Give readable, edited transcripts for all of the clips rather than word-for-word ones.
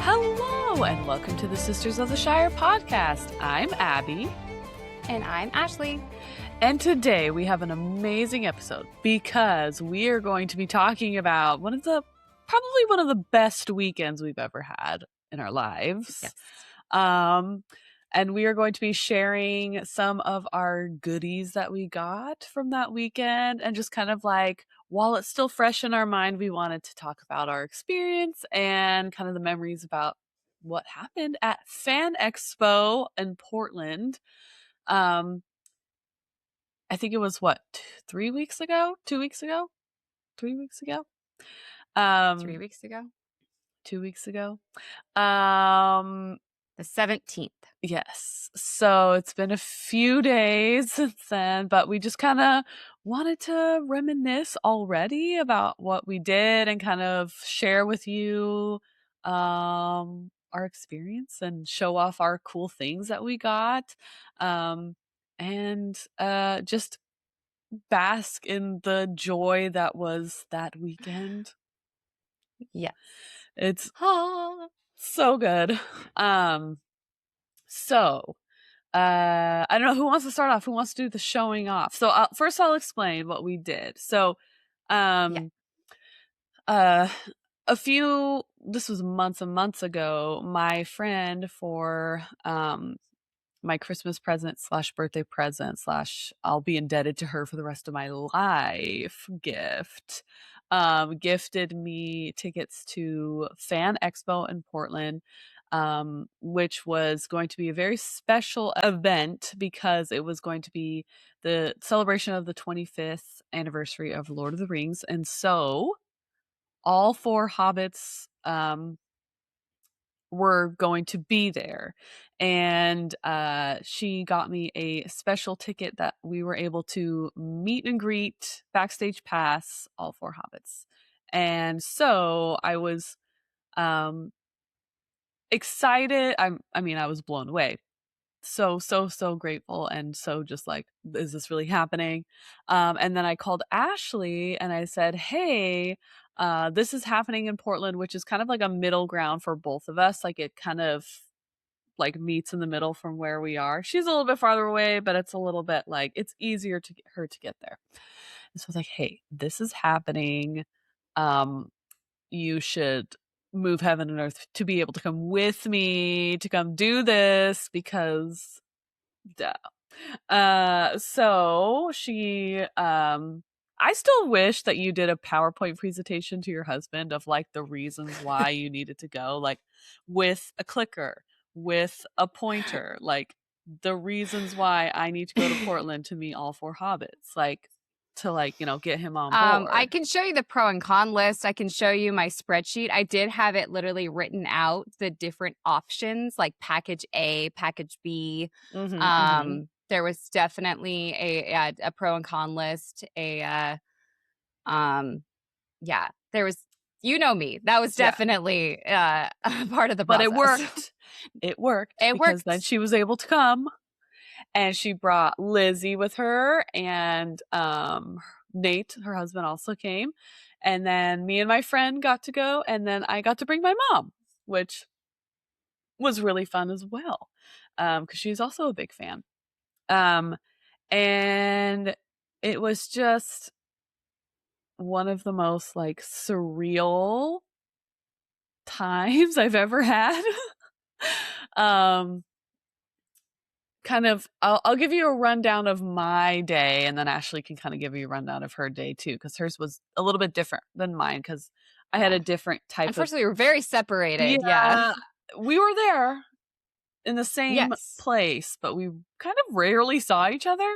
Hello, and welcome to the Sisters of the Shire Podcast. I'm Abby. And I'm Ashley. And today we have an amazing episode because we are going to be talking about probably one of the best weekends we've ever had in our lives. Yes. And we are going to be sharing some of our goodies that we got from that weekend, and just kind of like, while it's still fresh in our mind, we wanted to talk about our experience and kind of the memories about what happened at Fan Expo in Portland. I think it was 3 weeks ago? 2 weeks ago? 3 weeks ago? 3 weeks ago? 2 weeks ago. The 17th. Yes. So it's been a few days since then, but we just kind of wanted to reminisce already about what we did and kind of share with you our experience and show off our cool things that we got. And just bask in the joy that was that weekend. Yes. It's so good. So, I don't know who wants to start off. Who wants to do the showing off? So first I'll explain what we did. So, this was months and months ago, my friend, for my Christmas present / birthday present / I'll be indebted to her for the rest of my life gift, gifted me tickets to Fan Expo in Portland, which was going to be a very special event because it was going to be the celebration of the 25th anniversary of Lord of the Rings. And so all 4 Hobbits were going to be there. And she got me a special ticket that we were able to meet and greet, backstage pass, all 4 Hobbits. And so I was excited. I was blown away. So grateful, and so just like, is this really happening? And then I called Ashley and I said, hey, this is happening in Portland, which is kind of like a middle ground for both of us. Like, it kind of like meets in the middle from where we are. She's a little bit farther away, but it's a little bit like, it's easier to get her to get there. And so I was like, hey, this is happening. You should move heaven and earth to be able to come with me to come do this, because so she I still wish that you did a PowerPoint presentation to your husband of like the reasons why you needed to go, like with a clicker, with a pointer, like the reasons why I need to go to Portland to meet all 4 Hobbits, like to get him on board. I can show you the pro and con list. I can show you my spreadsheet. I did have it literally written out, the different options, like package A, package B. There was definitely a pro and con list. There was, you know me. That was definitely a part of the process. But it worked. It worked. Because then she was able to come. And she brought Lizzie with her, and Nate, her husband, also came. And then me and my friend got to go, and then I got to bring my mom, which was really fun as well, because she's also a big fan. And it was just one of the most like surreal times I've ever had. Kind of, I'll give you a rundown of my day, and then Ashley can kind of give you a rundown of her day too, because hers was a little bit different than mine, because I had a different type. Unfortunately, we were very separated. Yeah. We were there in the same place, but we kind of rarely saw each other.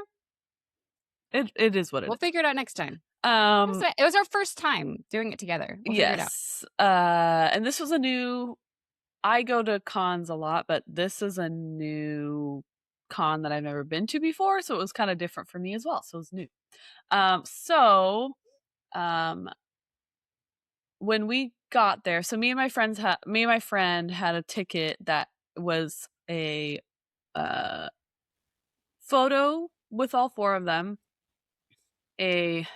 It is what it is. We'll figure it out next time. It was our first time doing it together. We'll figure it out. And this was I go to cons a lot, but this is a new con that I've never been to before, so it was kind of different for me as well. So it was new. When we got there, so me and my friend had a ticket that was a photo with all 4 of them, a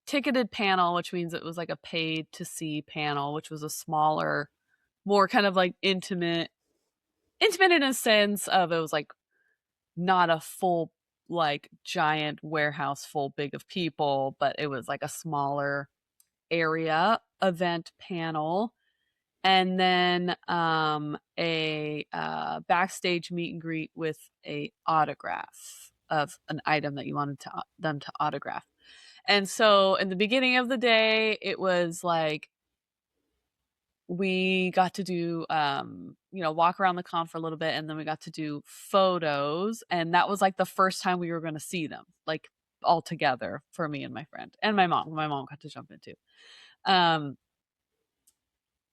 ticketed panel, which means it was like a paid to see panel, which was a smaller more kind of like intimate in a sense of it was like not a full like giant warehouse full big of people, but it was like a smaller area event panel. And then a backstage meet and greet with a autograph of an item that you wanted them to autograph. And so in the beginning of the day, it was like we got to do walk around the con for a little bit, and then we got to do photos, and that was like the first time we were going to see them like all together for me and my friend and my mom. My mom got to jump in too.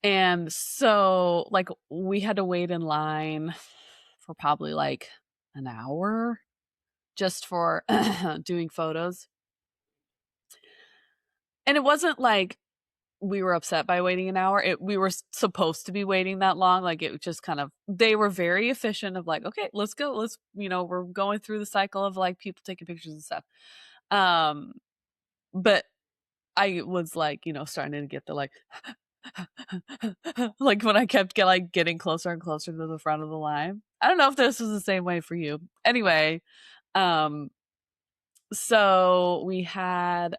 And so like we had to wait in line for probably like an hour just for doing photos. And it wasn't like we were upset by waiting an hour. We were supposed to be waiting that long. Like it just kind of, they were very efficient of like, okay, let's go. Let's, we're going through the cycle of like people taking pictures and stuff. But I was like, starting to get the like, like when I kept getting closer and closer to the front of the line. I don't know if this was the same way for you. Anyway, so we had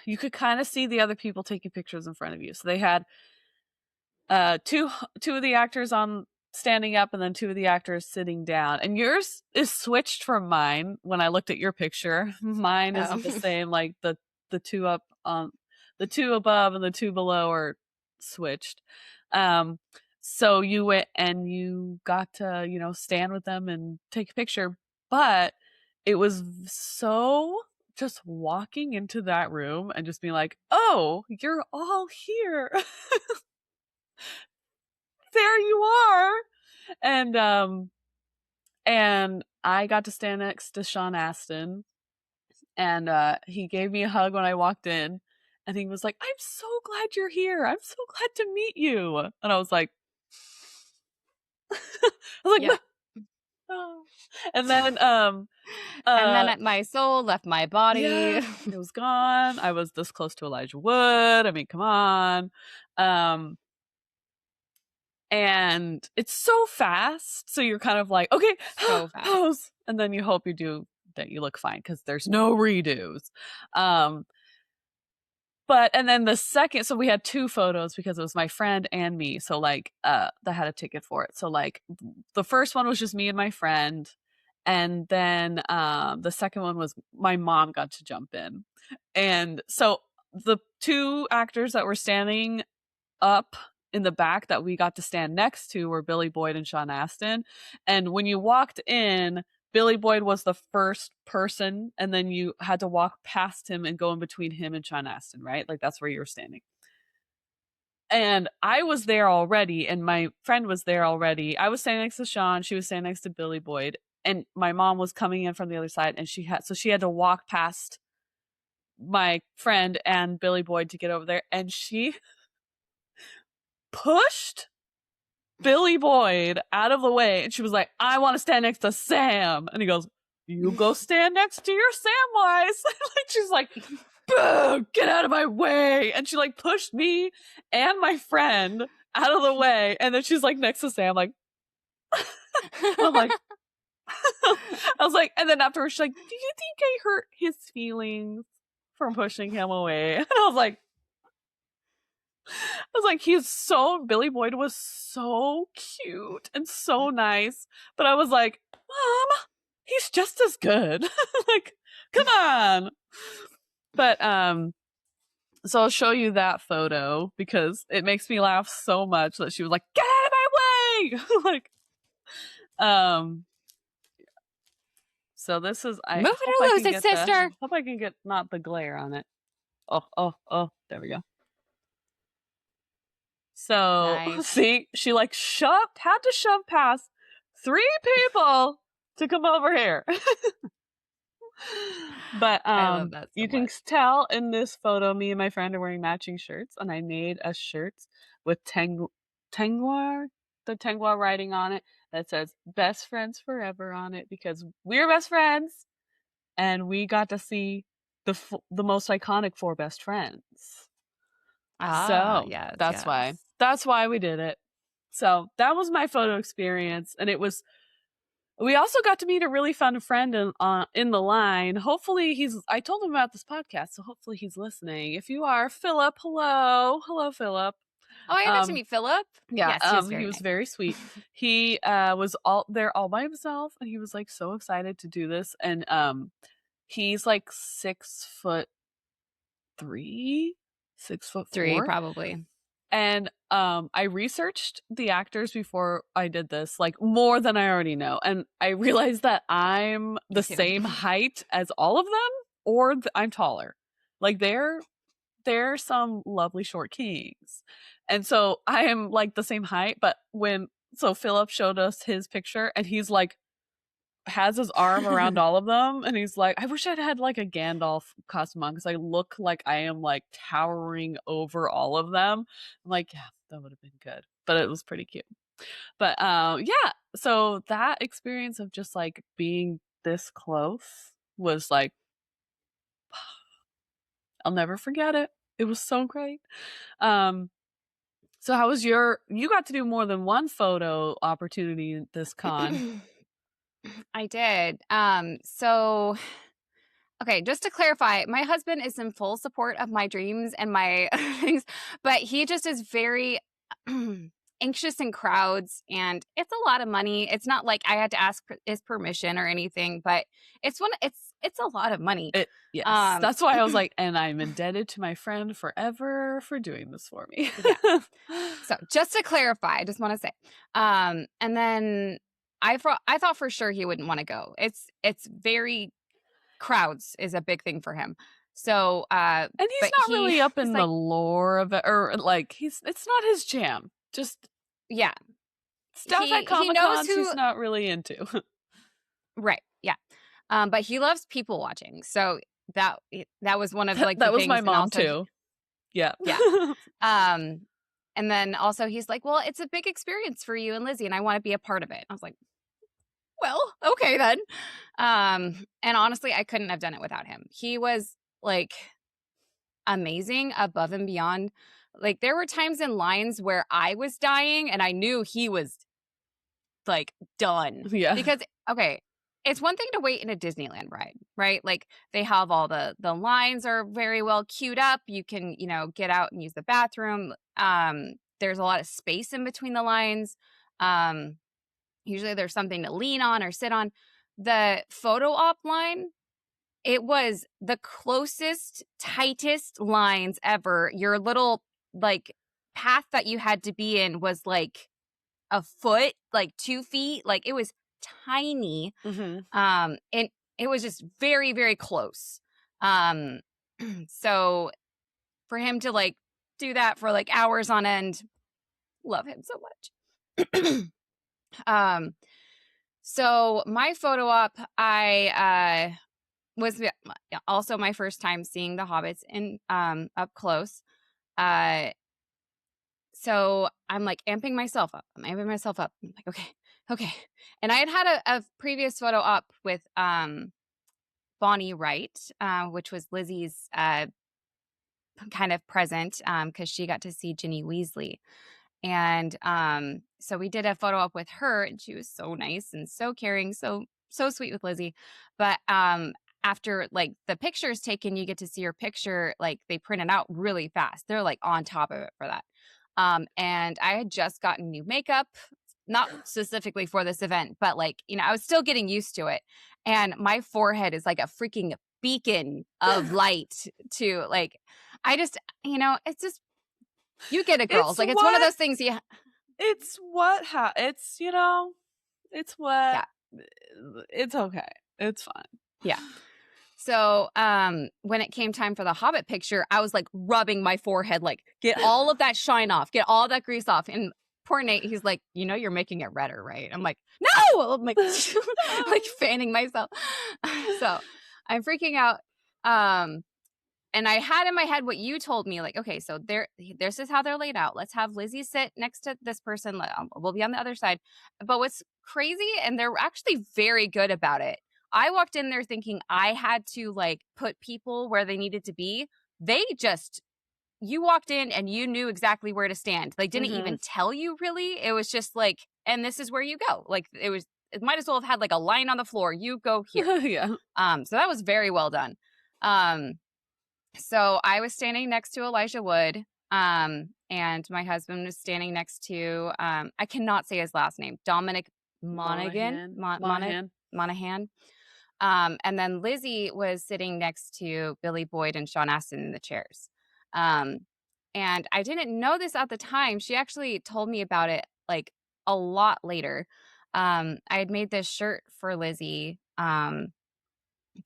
you could kind of see the other people taking pictures in front of you. So they had two of the actors on standing up and then two of the actors sitting down. And yours is switched from mine when I looked at your picture. Mine isn't the same, like the two up on the two above and the two below are switched. So you went and you got to, stand with them and take a picture. But it was so just walking into that room and just being like, oh, you're all here. There you are. And I got to stand next to Sean Astin, and he gave me a hug when I walked in, and he was like, I'm so glad you're here. I'm so glad to meet you. And I was like, yeah. Oh. And then and then my soul left my body. Yeah, it was gone. I was this close to Elijah Wood. I mean, come on. And it's so fast. So you're kind of like, okay, so fast. Pose. And then you hope that you look fine because there's no redos. And then the second, so we had two photos because it was my friend and me. So like, that had a ticket for it. So like the first one was just me and my friend. And then the second one was my mom got to jump in. And so the two actors that were standing up in the back that we got to stand next to were Billy Boyd and Sean Astin. And when you walked in, Billy Boyd was the first person, and then you had to walk past him and go in between him and Sean Astin, right? Like that's where you were standing. And I was there already, and my friend was there already. I was standing next to Sean, she was standing next to Billy Boyd, and my mom was coming in from the other side, and she had to walk past my friend and Billy Boyd to get over there, and she pushed Billy Boyd out of the way, and she was like, I want to stand next to Sam. And he goes, you go stand next to your Samwise. Like she's like, get out of my way. And she like pushed me and my friend out of the way, and then she's like next to Sam, like I'm like I was like, and then afterwards she's like, do you think I hurt his feelings from pushing him away? And I was like, Billy Boyd was so cute and so nice. But I was like, Mom, he's just as good. Like, come on. But, so I'll show you that photo because it makes me laugh so much that she was like, get out of my way. Like, so this is, move it or lose it, sister. Hope I can get not the glare on it. Oh, there we go. So nice. See, she like had to shove past 3 people to come over here. But you can tell in this photo, me and my friend are wearing matching shirts, and I made a shirt with Tengwar, the Tengwar writing on it that says "Best Friends Forever" on it because we're best friends, and we got to see the most iconic 4 best friends. Ah, So, yes, that's why. yes. That's why we did it. So, that was my photo experience, and we also got to meet a really fun friend in the line. Hopefully I told him about this podcast, so hopefully he's listening. If you are, Philip, hello. Hello, Philip. Oh, I got to meet Philip. Yeah, Yes, he was he very was nice. very sweet. He was all there all by himself, and he was like so excited to do this. And he's like 6'3", 3, 6'4". probably. And I researched the actors before I did this, like more than I already know, and I realized that I'm the too. same height as all of them, or I'm taller. Like they're some lovely short kings. And so I am like the same height, but so Philip showed us his picture, and he's like has his arm around all of them, and he's like, I wish I'd had like a Gandalf costume on, because I look like I am like towering over all of them. I'm like, yeah, that would have been good. But it was pretty cute. But yeah, so that experience of just like being this close was like, I'll never forget it. It was so great. So how was you got to do more than one photo opportunity at this con? I did. So okay, just to clarify, my husband is in full support of my dreams and my things, but he just is very anxious in crowds, and it's a lot of money. It's not like I had to ask his permission or anything, but it's a lot of money. Yes, that's why I was like, and I'm indebted to my friend forever for doing this for me. Yeah. So just to clarify, I just want to say, and then I thought for sure he wouldn't want to go. It's very crowds is a big thing for him. So, and he's not really up in the lore of it, or like it's not his jam. Just yeah, stuff at Comic-Con he's not really into. Right. Yeah. But he loves people watching. So that was one of like that the was things. my mom also, too. Yeah. Yeah. And then also he's like, well, it's a big experience for you and Lizzie, and I want to be a part of it. I was like, well, okay then. And honestly, I couldn't have done it without him. He was like amazing, above and beyond. Like there were times in lines where I was dying and I knew he was like done. Yeah. Because okay, it's one thing to wait in a Disneyland ride, right? Like they have all the lines are very well queued up. You can, get out and use the bathroom. There's a lot of space in between the lines. Usually there's something to lean on or sit on. The photo op line, it was the closest, tightest lines ever. Your little like path that you had to be in was like a foot, like 2 feet. Like it was tiny. Mm-hmm. And it was just very, very close. So for him to like do that for like hours on end, love him so much. So my photo op, I was also my first time seeing the Hobbits in up close. So I'm like amping myself up. I'm like, okay. And I had a previous photo op with Bonnie Wright, which was Lizzie's kind of present because she got to see Ginny Weasley. And so we did a photo op with her, and she was so nice and so caring, so sweet with Lizzie. But after like the picture is taken, you get to see your picture, like they print it out really fast. They're like on top of it for that. And I had just gotten new makeup, not specifically for this event, but like, I was still getting used to it. And my forehead is like a freaking beacon of light to like, I just, it's just, you get it, girls. It's one of those things it's okay. It's fine. Yeah. So when it came time for the Hobbit picture, I was like rubbing my forehead, like get all of that shine off, get all that grease off. And poor Nate, he's like, you're making it redder, right? I'm like, no, I'm like, like fanning myself. So I'm freaking out. And I had in my head what you told me, like, okay, so this is how they're laid out. Let's have Lizzie sit next to this person. We'll be on the other side. But what's crazy, and they're actually very good about it, I walked in there thinking I had to like put people where they needed to be. You walked in and you knew exactly where to stand. They didn't even tell you really. It was just like, and this is where you go. Like it might as well have had like a line on the floor. You go here. Yeah. So that was very well done. So I was standing next to Elijah Wood. And my husband was standing next to, I cannot say his last name, Dominic Monaghan. Monahan. And then Lizzie was sitting next to Billy Boyd and Sean Astin in the chairs. And I didn't know this at the time. She actually told me about it like a lot later. I had made this shirt for Lizzie to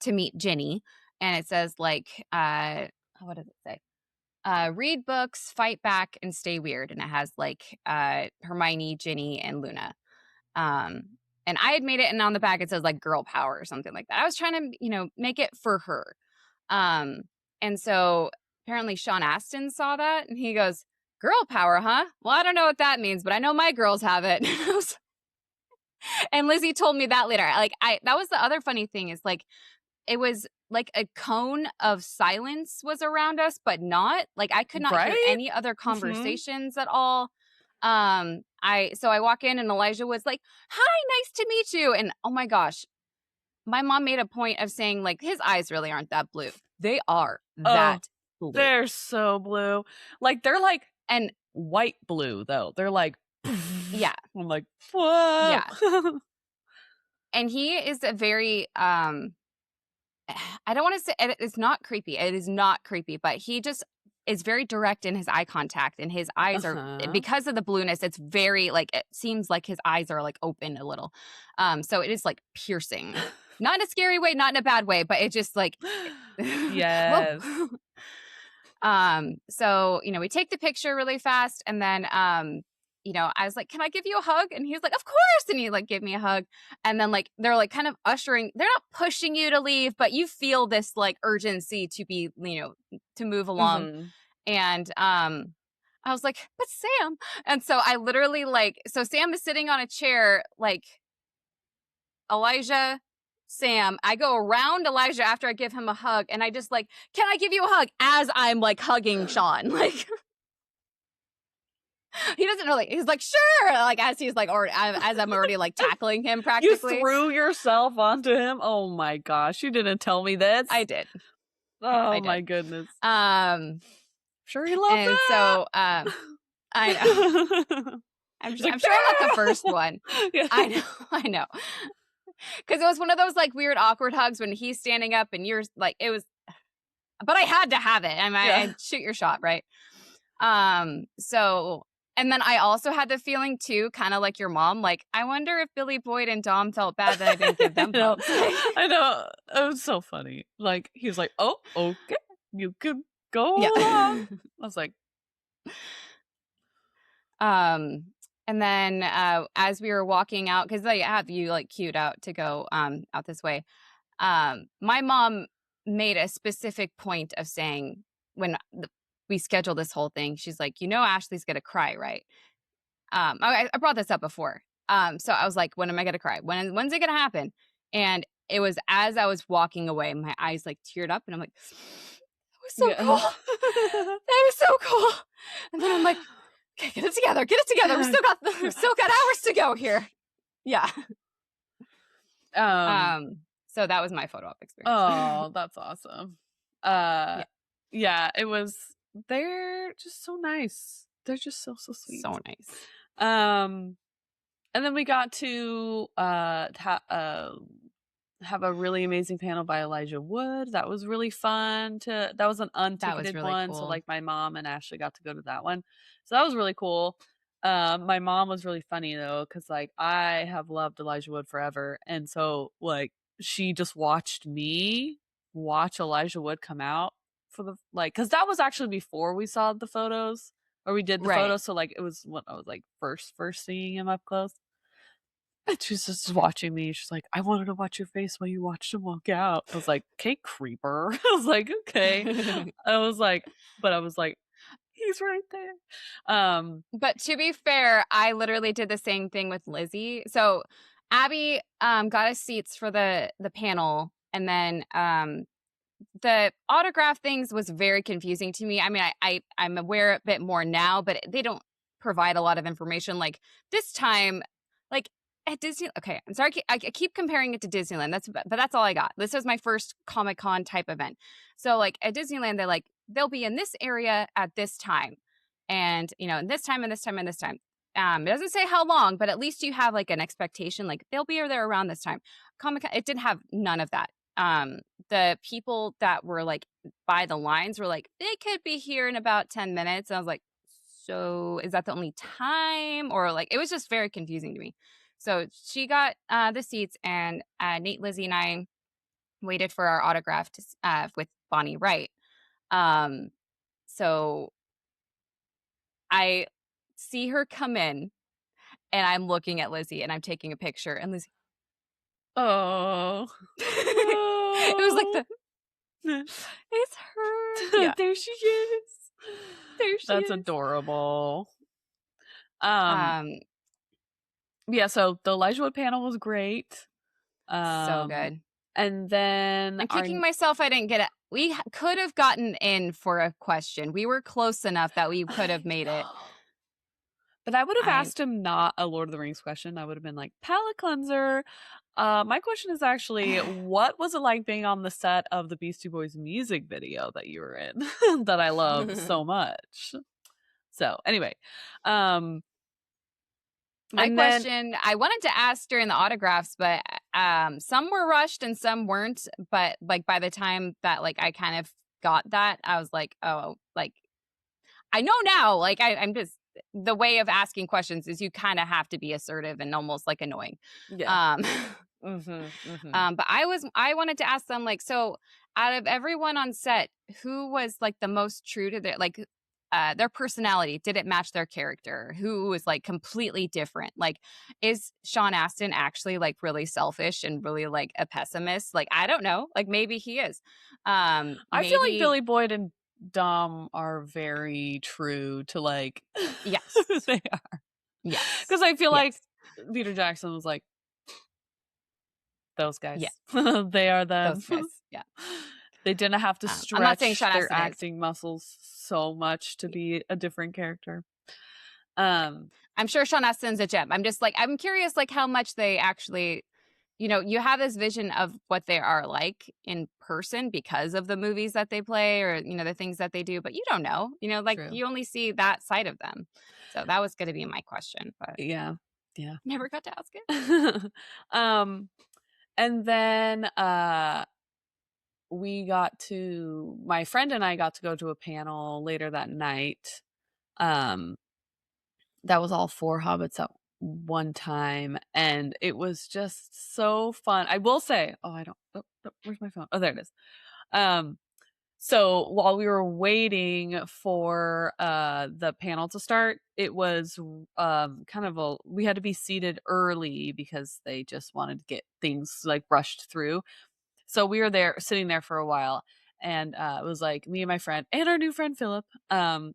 meet Ginny, and it says like, what does it say? Read books, fight back, and stay weird. And it has like Hermione, Ginny, and Luna. And I had made it, and on the back it says like girl power or something like that. I was trying to, make it for her. And so apparently Sean Astin saw that, and he goes, girl power, huh? Well, I don't know what that means, but I know my girls have it. And Lizzie told me that later. That was the other funny thing is like, it was like a cone of silence was around us, but not like I could not hear any other conversations at all. So I walk in and Elijah was like, hi, nice to meet you. And oh my gosh, my mom made a point of saying like his eyes really aren't that blue. They are that blue. They're so blue. Like they're like and white blue though. They're like yeah. I'm like, whoa. Yeah. And he is a very I don't want to say it's not creepy. It is not creepy, but he just is very direct in his eye contact, and his eyes are, because of the blueness, it's very like, it seems like his eyes are like open a little. So it is like piercing, not in a scary way, not in a bad way, but it just like, yes. So, we take the picture really fast, and then, I was like, can I give you a hug? And he was like, of course. And he like gave me a hug. And then like, they're like kind of they're not pushing you to leave, but you feel this like urgency to be, to move along. And, I was like, but Sam. And so I literally so Sam is sitting on a chair, like Elijah, Sam. I go around Elijah after I give him a hug. And I just like, can I give you a hug? As I'm like hugging Sean, like, he doesn't really, he's like, sure. Like, as he's like, or as I'm already like tackling him practically. You threw yourself onto him? Oh my gosh. You didn't tell me this. I did. Oh my goodness. Sure he loved and that. So, I know. I'm sure I'm not the first one. Yeah. I know. Cause it was one of those like weird awkward hugs when he's standing up and you're like, it was, but I had to have it. I shoot your shot. Right. So, and then I also had the feeling too, kind of like your mom, like, I wonder if Billy Boyd and Dom felt bad that I didn't give them hugs. I know. It was so funny. Like, he was like, oh, okay. You could go along. I was like. And then as we were walking out, because I have you like queued out to go out this way, my mom made a specific point of saying when we scheduled this whole thing, she's like, Ashley's gonna cry, right? I brought this up before. So I was like, when am I gonna cry? When's it gonna happen? And it was as I was walking away, my eyes like teared up, and I'm like, that was so cool. That was so cool. And then I'm like, okay, get it together. We've still got hours to go here. Yeah. So that was my photo op experience. Oh, that's awesome. Yeah, it was. They're just so nice. They're just so sweet. So nice. And then we got to have a really amazing panel by Elijah Wood. That was really fun. That was an unticketed really one. Cool. So like my mom and Ashley got to go to that one. So that was really cool. My mom was really funny though, because like I have loved Elijah Wood forever. And so like she just watched me watch Elijah Wood come out for the because that was actually before we saw the photos or we did the photos. So like it was when I was like first seeing him up close. And she's just watching me. She's like, I wanted to watch your face while you watched him walk out. I was like, okay, creeper. I was like, okay. I was like, he's right there. But to be fair, I literally did the same thing with Lizzie. So Abby got us seats for the panel, and then the autograph things was very confusing to me. I mean, I'm aware a bit more now, but they don't provide a lot of information. Like this time, like at Disney. Okay, I'm sorry, I keep comparing it to Disneyland. But that's all I got. This was my first Comic-Con type event. So like at Disneyland, they'll be in this area at this time, and this time and this time and this time. It doesn't say how long, but at least you have like an expectation, like they'll be there around this time. Comic-Con, it didn't have none of that. The people that were like by the lines were like, they could be here in about 10 minutes. And I was like, so is that the only time? Or like, it was just very confusing to me. So she got the seats, and Nate, Lizzie, and I waited for our autograph with Bonnie Wright. So I see her come in, and I'm looking at Lizzie, and I'm taking a picture, and Lizzie, oh, it was like it's her. Yeah. There she is. That's is. adorable. Yeah, so the Elijah Wood panel was great. So good. And then I'm kicking myself I didn't get it. We could have gotten in for a question. We were close enough that we could have made it. But I would have asked him not a Lord of the Rings question. I would have been like, palate cleanser. My question is actually, what was it like being on the set of the Beastie Boys music video that you were in that I love so much? So anyway, my question, I wanted to ask during the autographs, but some were rushed and some weren't. But like by the time that like I kind of got that, I was like, oh, like I know now. Like I'm just, the way of asking questions is you kind of have to be assertive and almost like annoying. Yeah. But I wanted to ask them, like, so out of everyone on set, who was like the most true to their personality? Did it match their character? Who was like completely different? Like, is Sean Astin actually like really selfish and really like a pessimist? Like, I don't know. Like maybe he is. I feel like Billy Boyd and Dom are very true to like yes they are. Yes, because I feel like Peter Jackson was like, those guys. Yeah. They are them. Those guys. Yeah. They didn't have to stretch their acting muscles so much to be a different character. I'm sure Sean Astin's a gem. I'm just like, I'm curious like how much they actually, you have this vision of what they are like in person because of the movies that they play or, the things that they do, but you don't know, like True. You only see that side of them. So that was going to be my question, but yeah. Never got to ask it. And then, my friend and I got to go to a panel later that night. That was all 4 Hobbits at one time, and it was just so fun. I will say, where's my phone? Oh, there it is. So while we were waiting for the panel to start, it was we had to be seated early because they just wanted to get things like rushed through. So we were sitting there for a while, and it was like me and my friend and our new friend Philip. And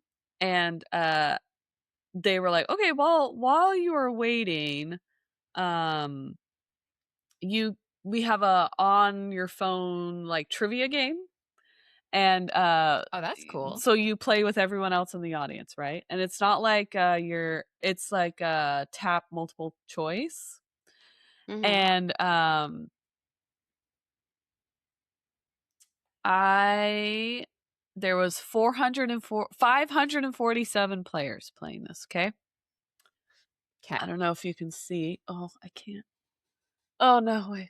they were like, okay, well, while you are waiting, we have a on your phone like trivia game. And oh, that's cool. So you play with everyone else in the audience, right? And it's not like it's like tap multiple choice. Mm-hmm. And there was 547 players playing this, okay? I don't know if you can see. Oh, I can't. Oh, no, wait.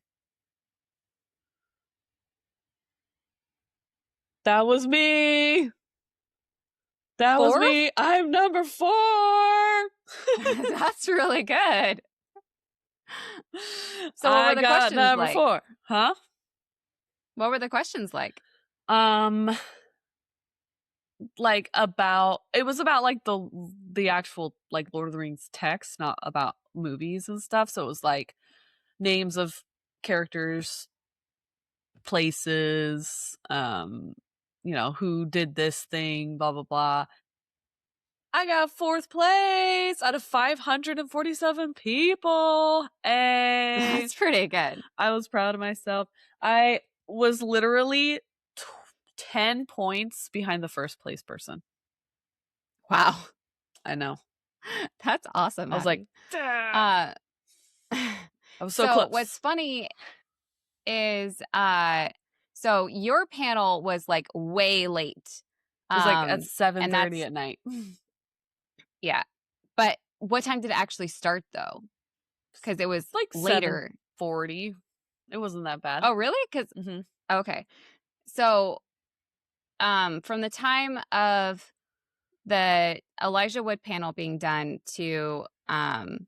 That was me. That was me. I'm number 4. That's really good. So what were the questions number like? 4. Huh? What were the questions like? Like it was about like the actual like Lord of the Rings text, not about movies and stuff. So it was like names of characters, places, who did this thing, blah blah blah. I got 4th place out of 547 people. Hey. That's pretty good. I was proud of myself. I was literally 10 points behind the 1st place person. Wow. I know. That's awesome. I was like, I was so close. What's funny is, so your panel was like way late. It was like at 7:30 at night. Yeah. But what time did it actually start though? Because it was like later. 7:40. It wasn't that bad. Oh, really? Because okay. So, from the time of the Elijah Wood panel being done to, let's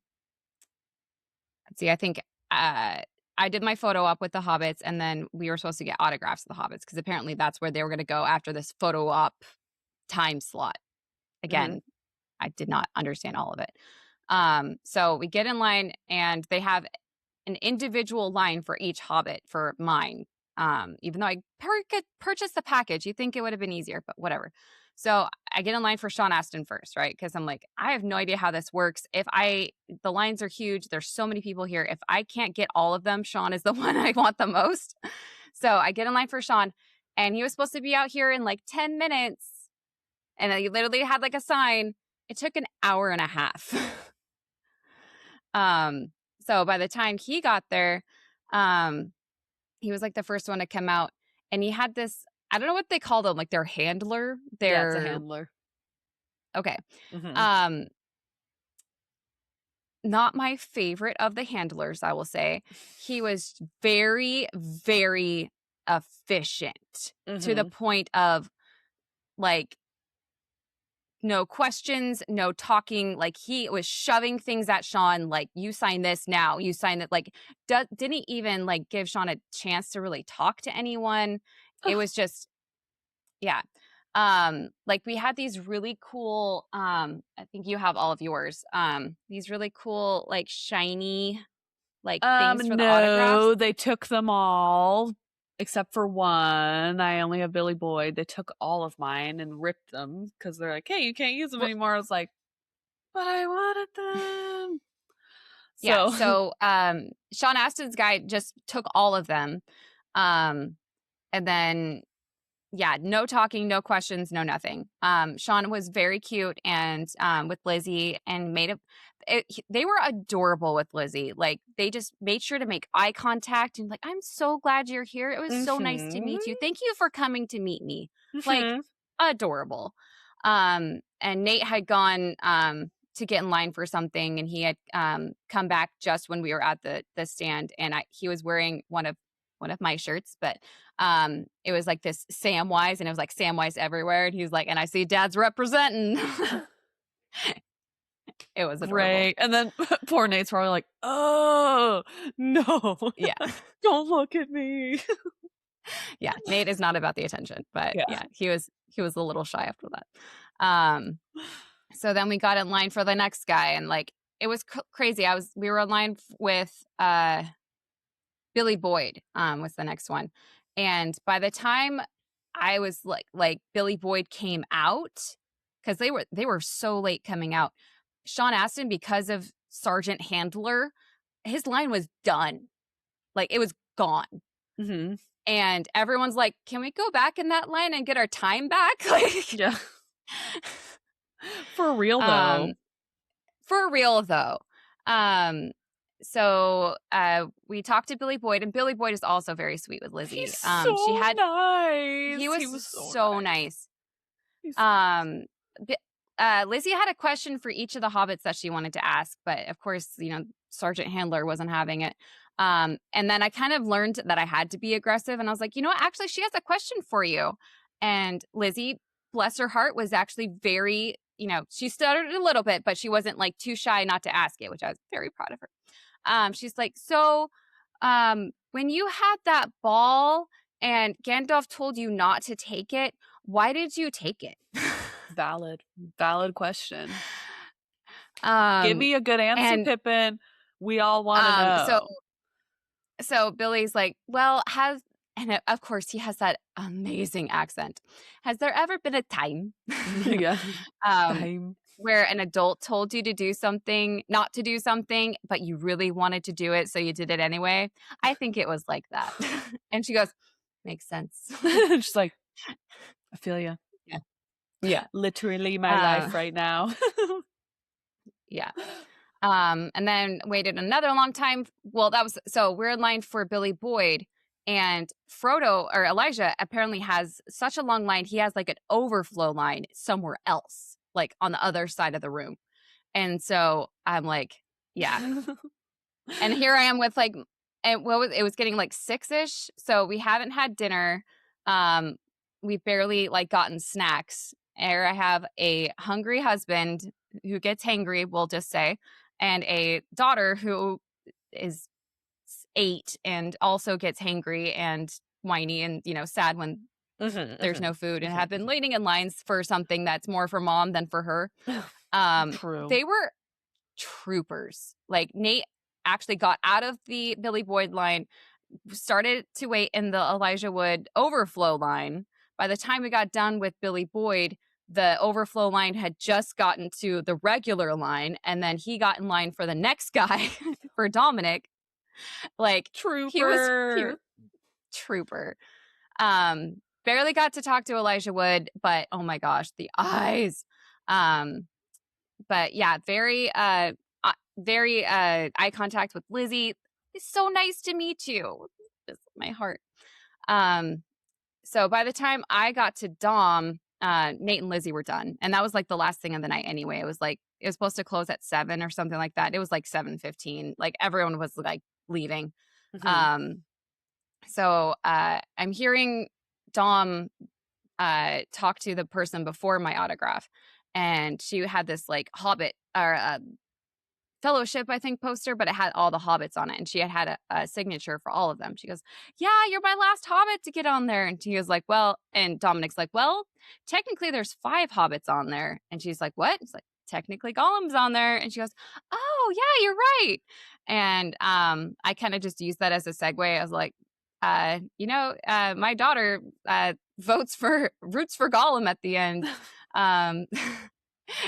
see, I think I did my photo op with the Hobbits, and then we were supposed to get autographs of the Hobbits because apparently that's where they were going to go after this photo op time slot. Again, I did not understand all of it. So we get in line, and they have an individual line for each Hobbit for mine. Even though I purchased the package, you'd think it would have been easier, but whatever. So I get in line for Sean Astin first, right? Because I'm like, I have no idea how this works. The lines are huge. There's so many people here. If I can't get all of them, Sean is the one I want the most. So I get in line for Sean, and he was supposed to be out here in like 10 minutes. And he literally had like a sign. It took an hour and a half. So by the time he got there, he was like the first one to come out, and he had this, I don't know what they call them, like their handler. Yeah, it's a handler. Okay. Not my favorite of the handlers, I will say. He was very, very efficient to the point of like no questions, no talking. Like he was shoving things at Sean, like, you sign this now, you sign that. Like, didn't even like give Sean a chance to really talk to anyone. It was just, yeah. Like we had these really cool, I think you have all of yours. These really cool, like shiny, like things for the autographs. No, they took them all. Except for one. I only have Billy Boyd. They took all of mine and ripped them because they're like, hey, you can't use them anymore. I was like, but I wanted them. Yeah. So Sean Astin's guy just took all of them. And then, yeah, no talking, no questions, no nothing. Sean was very cute and with Lizzie, and they were adorable with Lizzie. Like they just made sure to make eye contact and like, I'm so glad you're here. It was so nice to meet you. Thank you for coming to meet me. Like adorable. And Nate had gone to get in line for something, and he had come back just when we were at the stand, and he was wearing one of my shirts, but it was like this Samwise, and it was like Samwise everywhere, and he was like, and I see Dad's representing. It was adorable. Right. And then poor Nate's probably like, oh no, yeah, don't look at me. Yeah, Nate is not about the attention, but yeah, he was a little shy after that. So then we got in line for the next guy, and like it was crazy. We were in line with Billy Boyd was the next one, and by the time I was like Billy Boyd came out, because they were so late coming out. Sean Astin, because of Sergeant Handler, his line was done. Like it was gone. And everyone's like, can we go back in that line and get our time back? Like, yeah. For real though. So we talked to Billy Boyd, and Billy Boyd is also very sweet with Lizzie. He's so nice. He was so nice. Lizzie had a question for each of the Hobbits that she wanted to ask, but of course, Sergeant Handler wasn't having it. And then I kind of learned that I had to be aggressive, and I was like, actually, she has a question for you. And Lizzie, bless her heart, was actually very, she stuttered a little bit, but she wasn't like too shy not to ask it, which I was very proud of her. She's like, so when you had that ball and Gandalf told you not to take it, why did you take it? Valid question. Give me a good answer, Pippin. We all want to know. So Billy's like, well, And of course, he has that amazing accent. Has there ever been a time Yeah. um, Time. where an adult told you to do something, not to do something, but you really wanted to do it, so you did it anyway? I think it was like that. And she goes, makes sense. Just like, I feel you. Yeah. Yeah. Literally my life right now. Yeah. And then waited another long time. Well, so we're in line for Billy Boyd, and Frodo or Elijah apparently has such a long line. He has like an overflow line somewhere else, like on the other side of the room. And so I'm like, yeah. And here I am with like, and it was getting like 6-ish. So we haven't had dinner. We've barely like gotten snacks. Here I have a hungry husband who gets hangry, we'll just say, and a daughter who is 8 and also gets hangry and whiny and, sad when there's no food, and have been waiting in lines for something that's more for mom than for her. True. They were troopers. Like, Nate actually got out of the Billy Boyd line, started to wait in the Elijah Wood overflow line. By the time we got done with Billy Boyd, the overflow line had just gotten to the regular line, and then he got in line for the next guy for Dominic. Like, Trooper. He was trooper. Barely got to talk to Elijah Wood, but oh my gosh, the eyes. But yeah, very eye contact with Lizzie. It's so nice to meet you. Just my heart. So by the time I got to Dom, Nate and Lizzie were done, and that was like the last thing of the night anyway. It was supposed to close at 7 or something like that. It was like 7:15. Like, everyone was like leaving. So I'm hearing Dom talk to the person before my autograph, and she had this like Hobbit or Fellowship, I think, poster, but it had all the Hobbits on it, and she had a signature for all of them. She goes, yeah, you're my last Hobbit to get on there. And he was like, well, and Dominic's like, well, technically there's 5 Hobbits on there. And she's like, what? It's like, technically Gollum's on there. And she goes, oh yeah, you're right. And I kind of just used that as a segue. I was like, my daughter roots for Gollum at the end.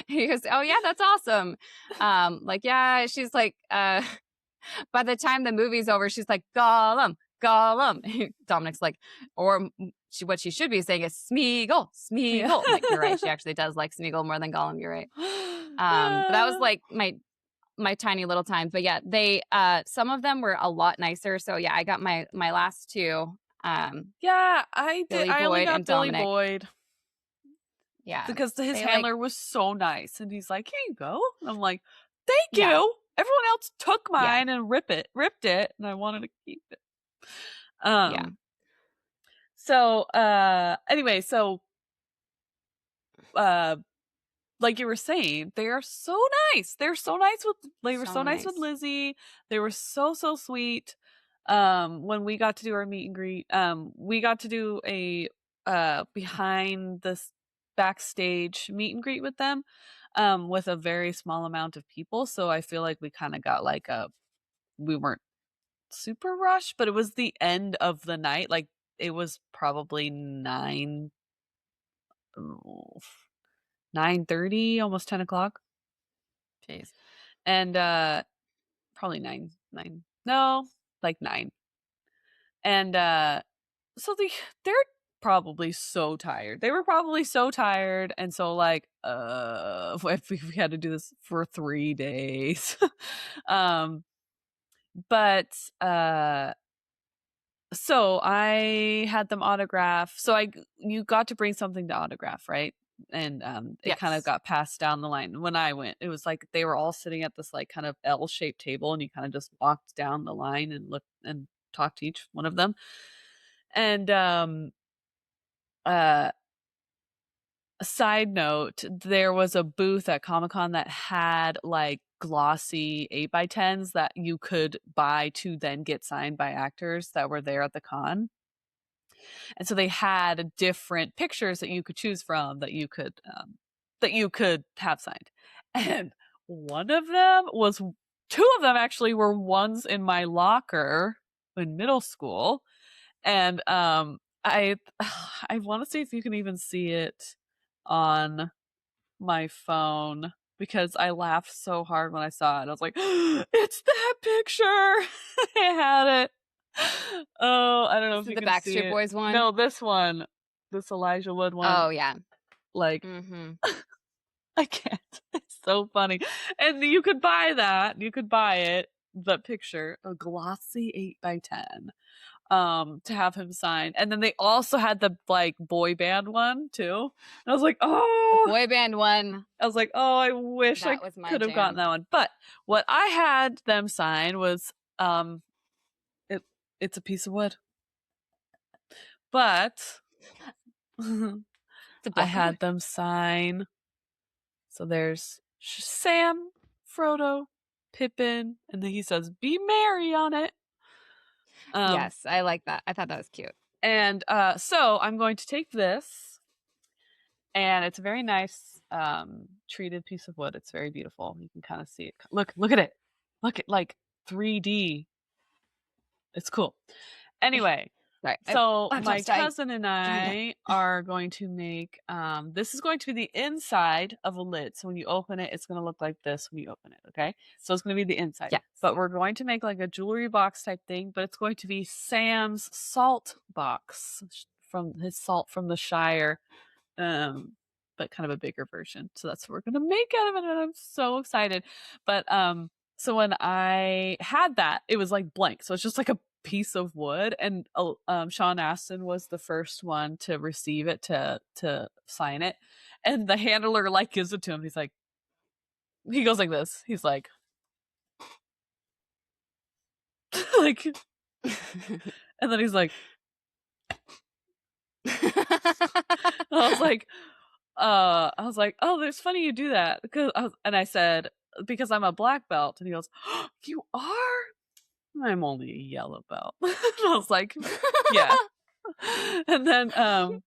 He goes, oh yeah, that's awesome. Like, yeah, she's like, by the time the movie's over, she's like, Gollum. Dominic's like, or what she should be saying is Smeagol. Yeah. Like, you're right, she actually does like Smeagol more than Gollum, you're right. But that was like my tiny little times. But yeah, they some of them were a lot nicer. So yeah, I got my last 2. Yeah, I did. I only got Billy Dominic. Boyd. Yeah. Because his handler was so nice. And he's like, here you go. And I'm like, thank you. Everyone else took mine and ripped it. And I wanted to keep it. Yeah. So, anyway, so, like you were saying, they are so nice. They were so nice with Lizzie. They were so sweet. When we got to do our meet and greet, we got to do a behind the backstage meet and greet with them, with a very small amount of people. So I feel like we kind of got like we weren't super rushed, but it was the end of the night. Like, it was probably 9:30, almost 10 o'clock. Jeez. And probably 9, no, like 9. And so they're probably so tired. They were probably so tired, and so like, if we had to do this for 3 days. But so I had them autograph. So you got to bring something to autograph, right? And it kind of got passed down the line. When I went, it was like they were all sitting at this like kind of L-shaped table, and you kind of just walked down the line and looked and talked to each one of them. And a side note, there was a booth at Comic-Con that had like glossy 8x10s that you could buy to then get signed by actors that were there at the con. And so they had different pictures that you could choose from that you could have signed. And one of them was 2 of them actually were ones in my locker in middle school. And I want to see if you can even see it on my phone because I laughed so hard when I saw it. I was like, it's that picture. I had it. Oh, I don't know Is if it you the can see Backstreet it. Boys one? No, this one. This Elijah Wood one. Oh, yeah. Like, Mm-hmm. I can't. It's so funny. And you could buy that. You could buy it, the picture, a glossy 8x10, to have him sign. And then they also had the like boy band one too. And I was like, The oh, boy band one. I was like, oh, I wish I That was my could have gotten jam. that one. But what I had them sign was it's a piece of wood. But It's a I block of had wood. them sign. So there's Sam, Frodo, Pippin, and then he says, "Be merry" on it. Yes, I like that. I thought that was cute. And so I'm going to take this, and it's a very nice treated piece of wood. It's very beautiful. You can kind of see it. Look at it. Look at like 3D. It's cool. Anyway, Right. so my Laptop's dying. cousin and I are going to make this is going to be the inside of a lid. So when you open it, it's going to look like this when you open it, okay? So it's going to be the inside. Yes. But we're going to make like a jewelry box type thing, but it's going to be Sam's salt box from his salt from the Shire. But kind of a bigger version. So that's what we're going to make out of it, and I'm so excited. But so when I had that, it was like blank. So it's just like a piece of wood, and Sean Astin was the first one to receive it to sign it, and the handler like gives it to him. He's like, he goes like this. He's like, like, and then he's like, I was like, oh, it's funny you do that because I said because I'm a black belt, and he goes, oh, you are? I'm only a yellow belt. And I was like, yeah. And then and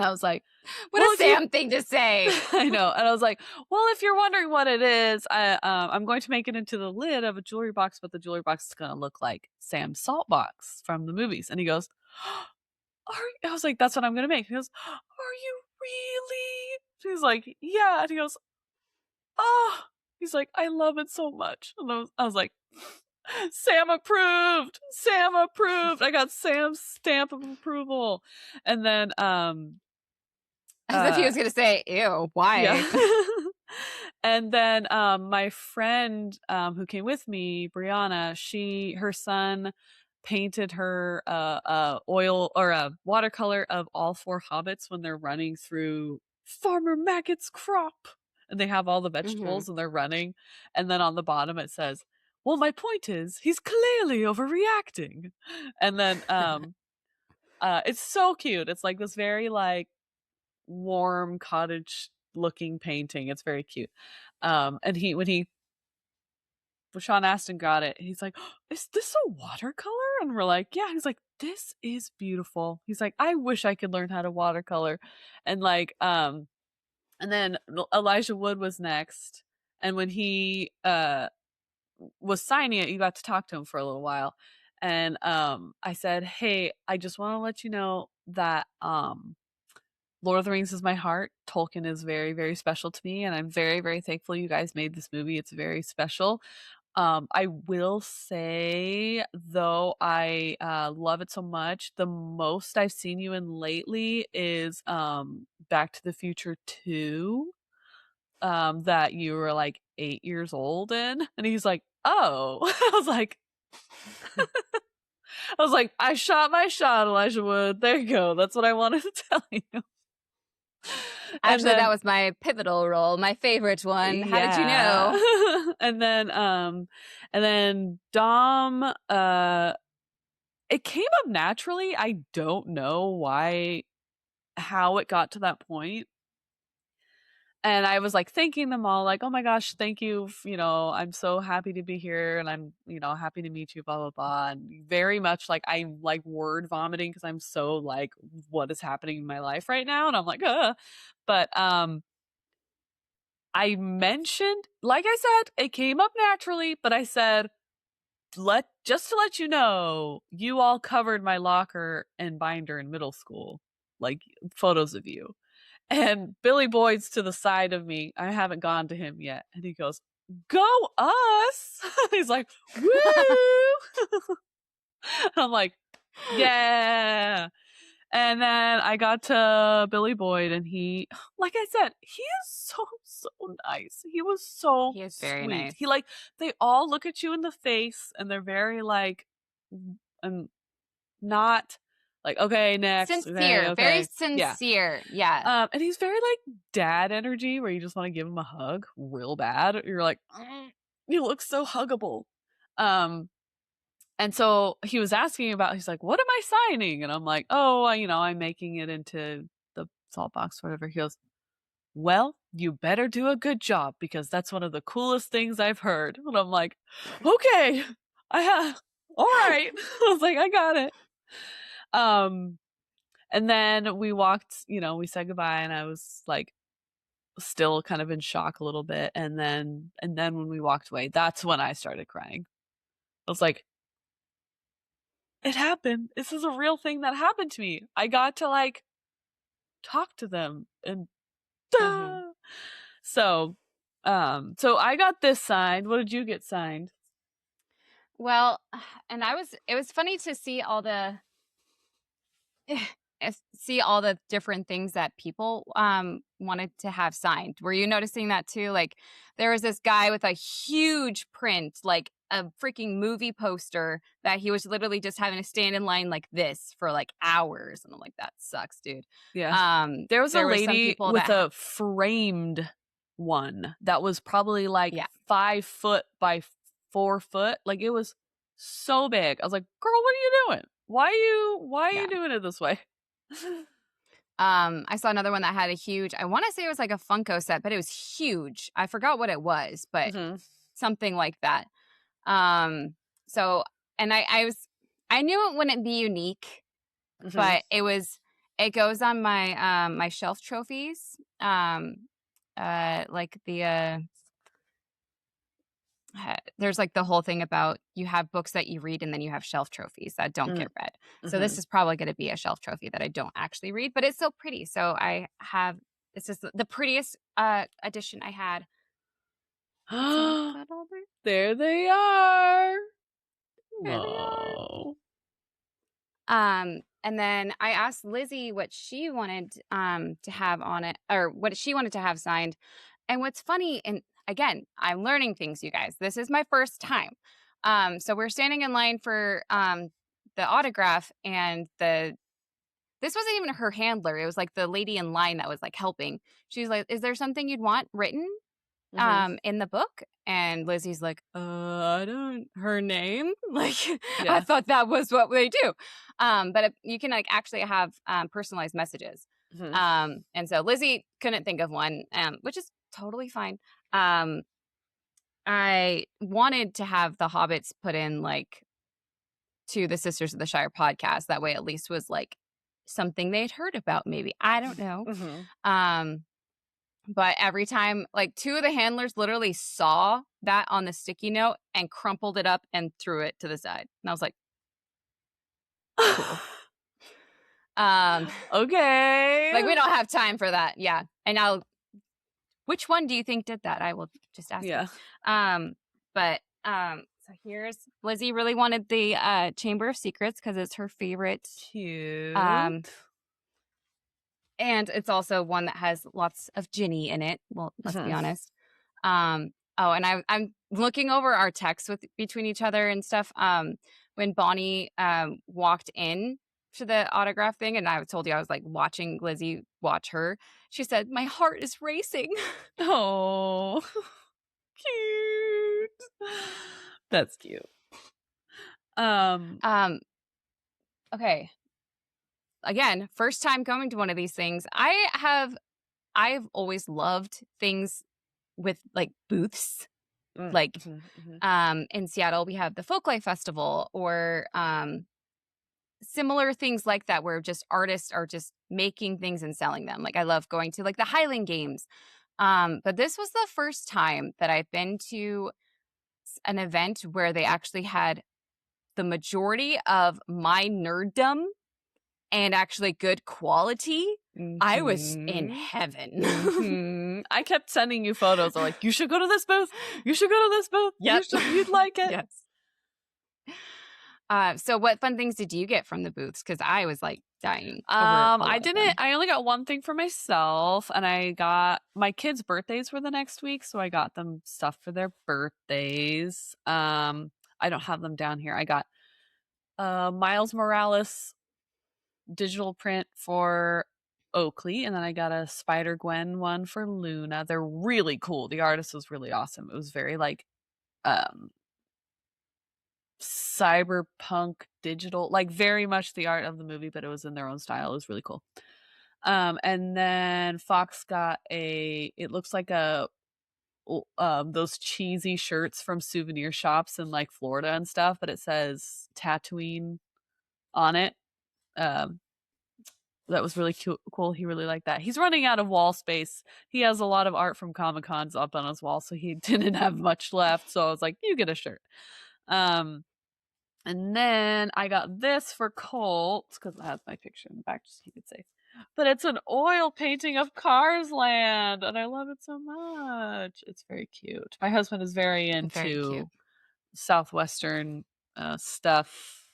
I was like, what a Sam thing to say. I know. And I was like, well, if you're wondering what it is, I'm going to make it into the lid of a jewelry box, but the jewelry box is going to look like Sam's salt box from the movies. And he goes, I was like, that's what I'm going to make. He goes, are you really? He's like, yeah. And he goes, oh, he's like, I love it so much. And I was like, Sam approved. Sam approved. I got Sam's stamp of approval. And then as if he was gonna say, ew, why? Yeah. And then my friend who came with me, Brianna, her son painted her oil or a watercolor of all 4 hobbits when they're running through Farmer Maggot's crop, and they have all the vegetables and they're running, and then on the bottom it says, well, my point is he's clearly overreacting. And then it's so cute. It's like this very like warm cottage looking painting. It's very cute. And when Sean Astin got it, he's like, oh, is this a watercolor? And we're like, yeah. He's like, this is beautiful. He's like, I wish I could learn how to watercolor. And like and then Elijah Wood was next, and when he was signing it, you got to talk to him for a little while. And I said, hey, I just want to let you know that Lord of the Rings is my heart. Tolkien is very, very special to me, and I'm very, very thankful you guys made this movie. It's very special. I will say, though, I love it so much. The most I've seen you in lately is Back to the Future 2, that you were like 8 years old in. And he's like, oh. I was like, I shot my shot, Elijah Wood. There you go. That's what I wanted to tell you. Actually, that was my pivotal role, my favorite one. How did you know? And then Dom, it came up naturally. I don't know how it got to that point. And I was like thanking them all, like, oh my gosh, thank you. I'm so happy to be here, and I'm, happy to meet you, blah, blah, blah. And very much like I'm like word vomiting because I'm so like, what is happening in my life right now? And I'm like, but I mentioned, like I said, it came up naturally, but I said, just to let you know, you all covered my locker and binder in middle school, like photos of you. And Billy Boyd's to the side of me. I haven't gone to him yet. And he goes, "Go us." He's like, "Woo." I'm like, "Yeah." And then I got to Billy Boyd, and he, like I said, he is so nice. He was so He is very sweet. nice. He like, they all look at you in the face, and they're very like, not like, okay, next. Sincere, okay. very sincere. Yeah. And he's very like dad energy, where you just want to give him a hug real bad. You're like, you look so huggable. And so he was asking about, he's like, "What am I signing?" And I'm like, "Oh, I'm making it into the salt box, whatever." He goes, "Well, you better do a good job, because that's one of the coolest things I've heard." And I'm like, "Okay, all right." I was like, "I got it." And then we walked, we said goodbye, and I was like, still kind of in shock a little bit. And then when we walked away, that's when I started crying. I was like, it happened. This is a real thing that happened to me. I got to like talk to them, and so I got this signed. What did you get signed? Well, and it was funny to see all the different things that people wanted to have signed. Were you noticing that too? Like, there was this guy with a huge print, like a freaking movie poster, that he was literally just having to stand in line like this for like hours. And I'm like, that sucks, dude. Yeah. There was a lady with a framed one that was probably like 5 foot by 4 foot. Like, it was so big. I was like, "Girl, what are you doing? Why are you doing it this way?" I saw another one that had a huge, I want to say it was like a Funko set, but it was huge. I forgot what it was, but something like that. So, and I knew it wouldn't be unique, but it goes on my, my shelf trophies. Like there's like the whole thing about, you have books that you read, and then you have shelf trophies that don't get read. So this is probably going to be a shelf trophy that I don't actually read, but it's so pretty. So this is the prettiest edition I had. There they are. There they are. And then I asked Lizzie what she wanted to have on it, or what she wanted to have signed. And what's funny, and again, I'm learning things, you guys. This is my first time. So we're standing in line for the autograph, and this wasn't even her handler. It was like the lady in line that was like helping. She's like, "Is there something you'd want written in the book?" And Lizzie's like, her name? Like, I thought that was what they do. But you can like actually have personalized messages. And so Lizzie couldn't think of one, which is totally fine. I wanted to have the Hobbits put in like to the Sisters of the Shire podcast. That way at least was like something they'd heard about, maybe. I don't know. But every time, like, 2 of the handlers literally saw that on the sticky note and crumpled it up and threw it to the side. And I was like, cool. Okay. Like, we don't have time for that. Yeah. And which one do you think did that? I will just ask. Yeah. So here's, Lizzie really wanted the Chamber of Secrets because it's her favorite. Cute. And it's also one that has lots of Ginny in it. Well, let's be honest. And I'm looking over our texts between each other and stuff. When Bonnie walked in to the autograph thing, and I told you I was like watching Lizzie watch her, she said, "My heart is racing." Oh, cute. That's cute. Okay. Again, first time going to one of these things. I've always loved things with like booths. Like in Seattle, we have the Folklife Festival, or similar things like that, where just artists are just making things and selling them. Like, I love going to like the Highland Games. But this was the first time that I've been to was an event where they actually had the majority of my nerddom and actually good quality, I was in heaven. I kept sending you photos. I'm like, you should go to this booth. You should go to this booth. Yep. You'd like it. Yes. So what fun things did you get from the booths? Because I was like dying. I only got one thing for myself, and I got my kids' birthdays were the next week, so I got them stuff for their birthdays. I don't have them down here. I got Miles Morales digital print for Oakley, and then I got a Spider-Gwen one for Luna. They're really cool. The artist was really awesome. It was very like cyberpunk digital, like very much the art of the movie, but it was in their own style. It was really cool. And then Fox got it looks like those cheesy shirts from souvenir shops in like Florida and stuff, but it says Tatooine on it. That was really cool. He really liked that. He's running out of wall space. He has a lot of art from Comic-Cons up on his wall, so he didn't have much left. So I was like, you get a shirt. And then I got this for Colt because it has my picture in the back just to keep it safe. But it's an oil painting of Cars Land, and I love it so much. It's very cute. My husband is very into Southwestern stuff.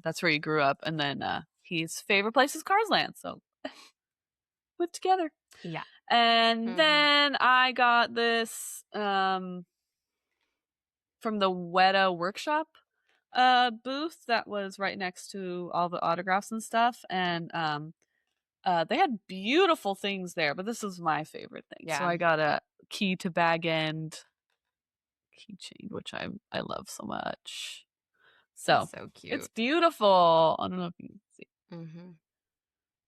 That's where he grew up, and then his favorite place is Cars Land, so put together. Yeah. And then I got this from the Weta Workshop booth that was right next to all the autographs and stuff, and they had beautiful things there, but this is my favorite thing. Yeah. So I got a key to bag end keychain, which I love so much. So cute. It's beautiful. I don't know if you can see.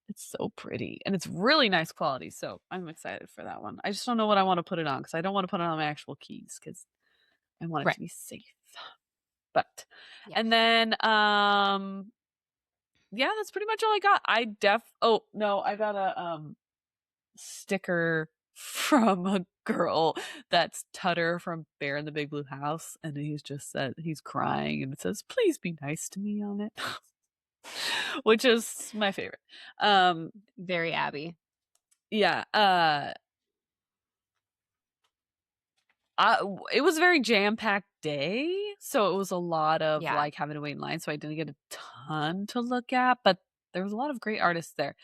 It's so pretty, and it's really nice quality, so I'm excited for that one. I just don't know what I want to put it on, because I don't want to put it on my actual keys, because I want it to be safe. But and then yeah, that's pretty much all I got. I got a sticker from a girl that's Tutter from Bear in the Big Blue House, and he's just said he's crying, and it says, "Please be nice to me" on it. Which is my favorite. Very Abby. Yeah. It was a very jam-packed day, so it was a lot of like having to wait in line, so I didn't get a ton to look at, but there was a lot of great artists there.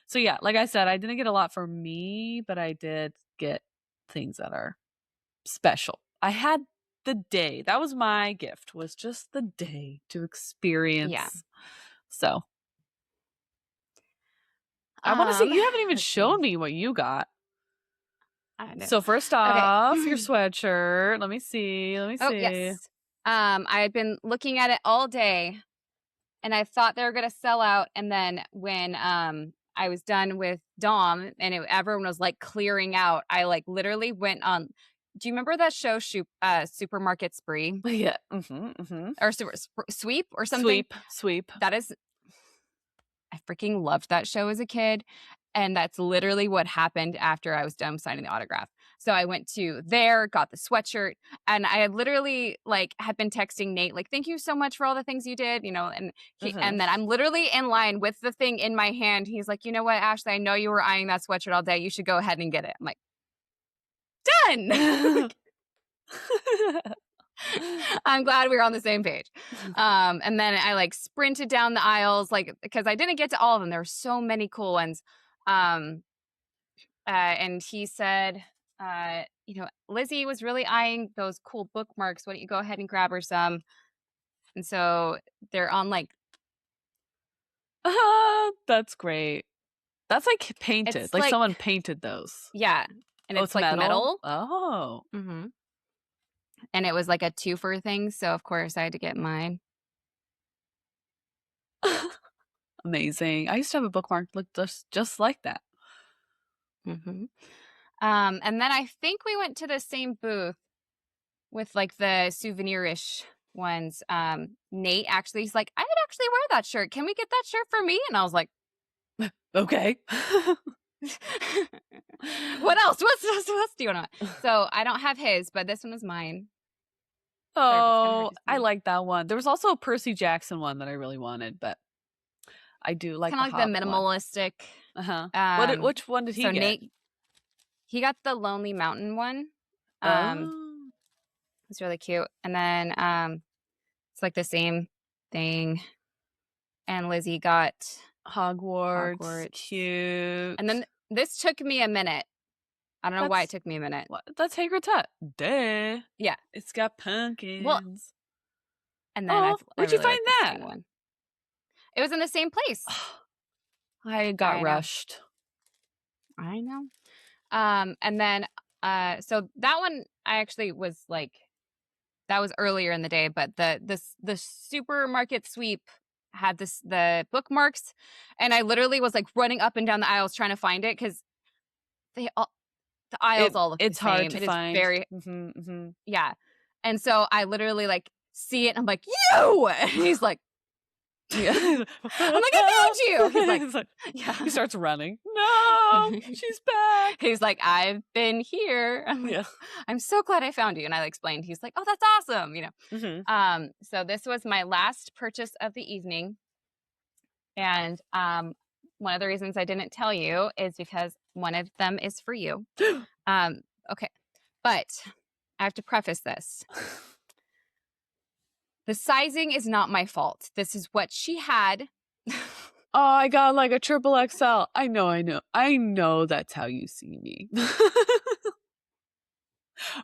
So yeah, like I said, I didn't get a lot for me, but I did get things that are special. I had the day. That was my gift, was just the day to experience. Yeah. So I want to see. You haven't even shown me what you got. I know. So first off, your sweatshirt. Let me see. Oh, yes. I had been looking at it all day, and I thought they were going to sell out. And then when I was done with Dom and everyone was like clearing out, I like literally went on. Do you remember that show, Supermarket Spree? Yeah. Or Sweep or something? Sweep. That is. I freaking loved that show as a kid. And that's literally what happened after I was done signing the autograph. So I went to there, got the sweatshirt, and I had literally had been texting Nate, like, thank you so much for all the things you did, and and then I'm literally in line with the thing in my hand. He's like, you know what, Ashley, I know you were eyeing that sweatshirt all day. You should go ahead and get it. I'm like, done. I'm glad we were on the same page. And then I sprinted down the aisles, because I didn't get to all of them. There were so many cool ones. And he said, Lizzie was really eyeing those cool bookmarks. Why don't you go ahead and grab her some? And so they're on that's great. That's painted. It's like someone painted those. Yeah. And it's metal. Oh. Mm-hmm. And it was a twofer thing. So of course I had to get mine. Amazing. I used to have a bookmark look just like that. And then I think we went to the same booth with the souvenir-ish ones. Nate actually, he's like, I would actually wear that shirt. Can we get that shirt for me? And I was like, okay. What else? What else do you want? So I don't have his, but this one is mine. Oh, I like that one. There was also a Percy Jackson one that I really wanted, but I do like kind of the like the Hobbit one. minimalistic. Which one did he get? Nate, he got the Lonely Mountain one. It's really cute. And then it's like the same thing. And Lizzie got Hogwarts. Cute. And then this took me a minute. I don't know why it took me a minute. That's Hagrid's hut. Duh. Yeah. It's got pumpkins. Well, and then where'd you find that? One. It was in the same place. I got rushed. I know. And then so that one I actually was like, that was earlier in the day, but the supermarket sweep had the bookmarks, and I literally was like running up and down the aisles trying to find it because the aisles all look the same. It's hard to find. Is very yeah. And so I literally like see it and I'm like, you, and he's like, yeah. I'm like, I found you. He's like, yeah. He starts running. No, she's back. He's like, I've been here. I'm like, I'm so glad I found you. And I explained. He's like, oh, that's awesome. You know. So this was my last purchase of the evening, and one of the reasons I didn't tell you is because one of them is for you. Okay, but I have to preface this. The sizing is not my fault. This is what she had. Oh, I got like a triple XL. I know that's how you see me.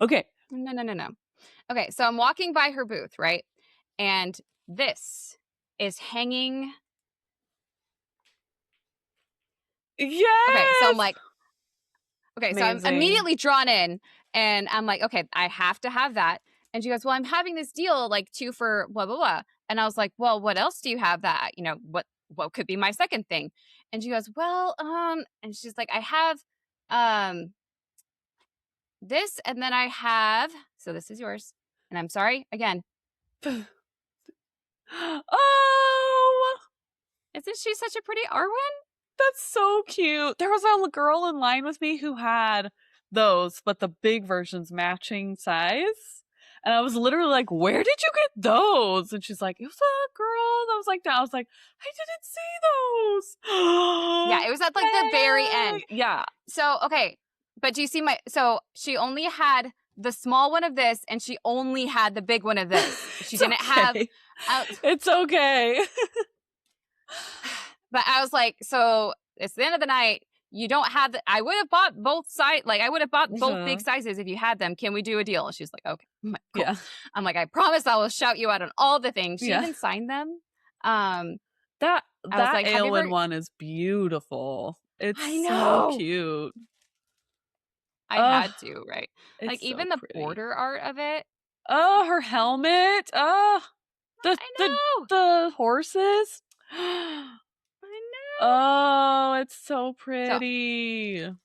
Okay. No. Okay, so I'm walking by her booth, right? And this is hanging. Yes. Okay, so I'm like, okay, so I'm immediately drawn in, and I'm like, okay, I have to have that. And she goes, well, I'm having this deal, like 2 for blah, blah, blah. And I was like, well, what else do you have that, you know, what could be my second thing? And she goes, well, and she's like, I have this, and then I have, so this is yours. And I'm sorry, again. Oh! Isn't she such a pretty Arwen? That's so cute. There was a girl in line with me who had those, but the big versions matching size. And I was literally like, where did you get those? And she's like, it was a girl that was like that. I was like, I didn't see those. Yeah, it was at like the very end. Yeah. So, okay. But do you see so she only had the small one of this, and she only had the big one of this. She didn't have. It's okay. But I was like, so it's the end of the night. You don't have I would have bought both sides. Like, I would have bought both big sizes if you had them. Can we do a deal? And she's like, okay. I'm like, cool. Yeah. I'm like, I promise I will shout you out on all the things. She even signed them. That like, Aelwyn one is beautiful. It's so cute. I had to, right? Like, so even the border art of it. Oh, her helmet. Oh, the horses. Oh, it's so pretty. So,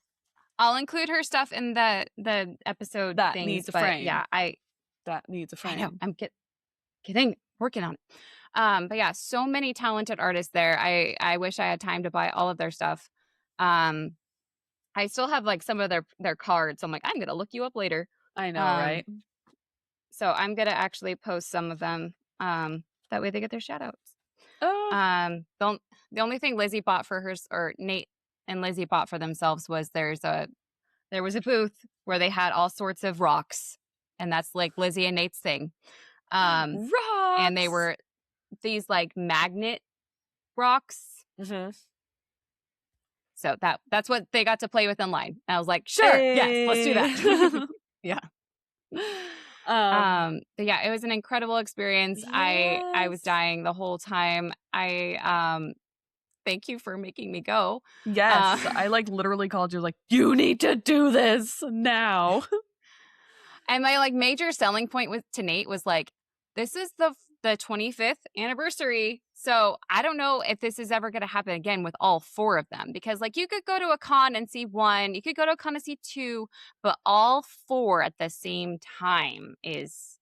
I'll include her stuff in the episode that things, needs a frame. Yeah, that needs a frame. I know. I'm working on it. But yeah, so many talented artists there. I wish I had time to buy all of their stuff. I still have like some of their cards. So I'm like, I'm gonna look you up later. I know, right? So I'm gonna actually post some of them. That way they get their shout outs. Oh. The only thing Lizzie bought for hers, or Nate and Lizzie bought for themselves, was there was a booth where they had all sorts of rocks, and that's like Lizzie and Nate's thing. Rocks! And they were these like magnet rocks. Mm-hmm. So that's what they got to play with in line. And I was like, sure, yes, let's do that. Yeah. But yeah, it was an incredible experience. Yes. I was dying the whole time. Thank you for making me go. Yes. I like literally called you like, you need to do this now. And my like major selling point to Nate was like, this is the 25th anniversary. So I don't know if this is ever going to happen again with all 4 of them, because like you could go to a con and see 1, you could go to a con and see 2, but all 4 at the same time is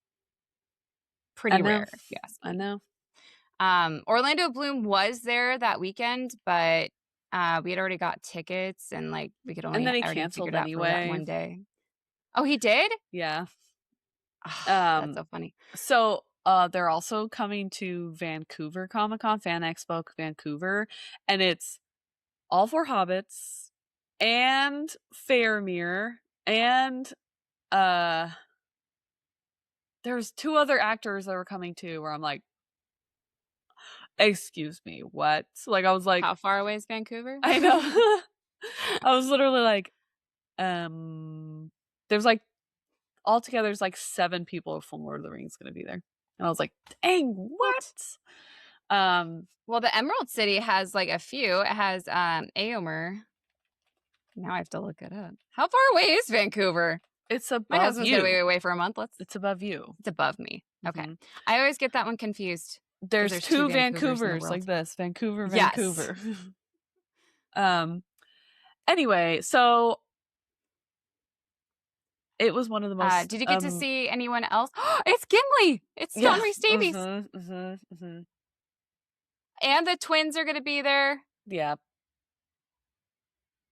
pretty rare. Yes, I know. Orlando Bloom was there that weekend, but we had already got tickets, and like we could only. And then he canceled anyway. For that one day. Oh, he did? Yeah. That's so funny. So they're also coming to Vancouver Comic-Con, Fan Expo Vancouver, and it's all 4 Hobbits and Faramir and there's 2 other actors that were coming too where I'm like, excuse me, what? Like I was like, how far away is Vancouver? I know. I was literally like, there's like altogether there's like 7 people from Lord of the Rings gonna be there. And I was like, dang, what? Well, the Emerald City has like a few. It has Aomer. Now I have to look it up. How far away is Vancouver? It's above My husband's you. gonna be away for a month. It's above you. It's above me. Okay. I always get that one confused. There's 2 Vancouvers like this. Vancouver. Yes. Anyway, so it was one of the most. Did you get to see anyone else? It's Gimli. It's John Rhys Davies. And the twins are going to be there. Yeah.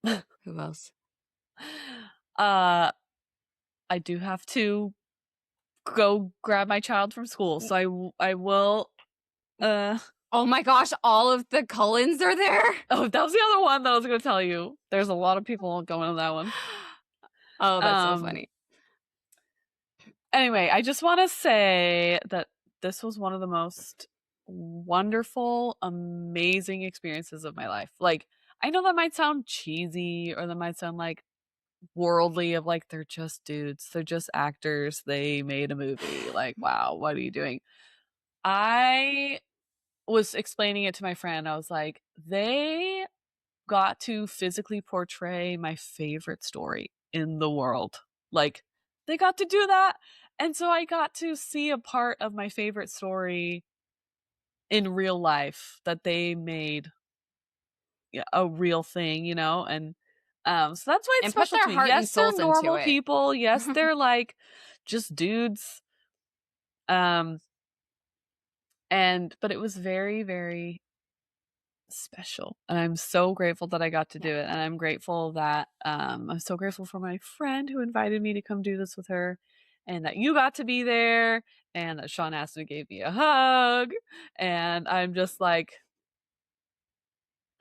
Who else? I do have to go grab my child from school, so I will. Oh my gosh! All of the Cullens are there. Oh, that was the other one that I was going to tell you. There's a lot of people going to that one. Oh, that's so funny. Anyway, I just want to say that this was one of the most wonderful, amazing experiences of my life. Like, I know that might sound cheesy or that might sound like worldly of like, they're just dudes. They're just actors. They made a movie. Like, wow, what are you doing? I was explaining it to my friend. I was like, they got to physically portray my favorite story in the world. Like, they got to do that. And so I got to see a part of my favorite story in real life that they made a real thing, you know? And so that's why it's special to me. Yes, they're normal people. Yes, they're like just dudes. But it was very, very special. And I'm so grateful that I got to do it. And I'm grateful that I'm so grateful for my friend who invited me to come do this with her. And that you got to be there, and that Sean Astin gave me a hug, and I'm just like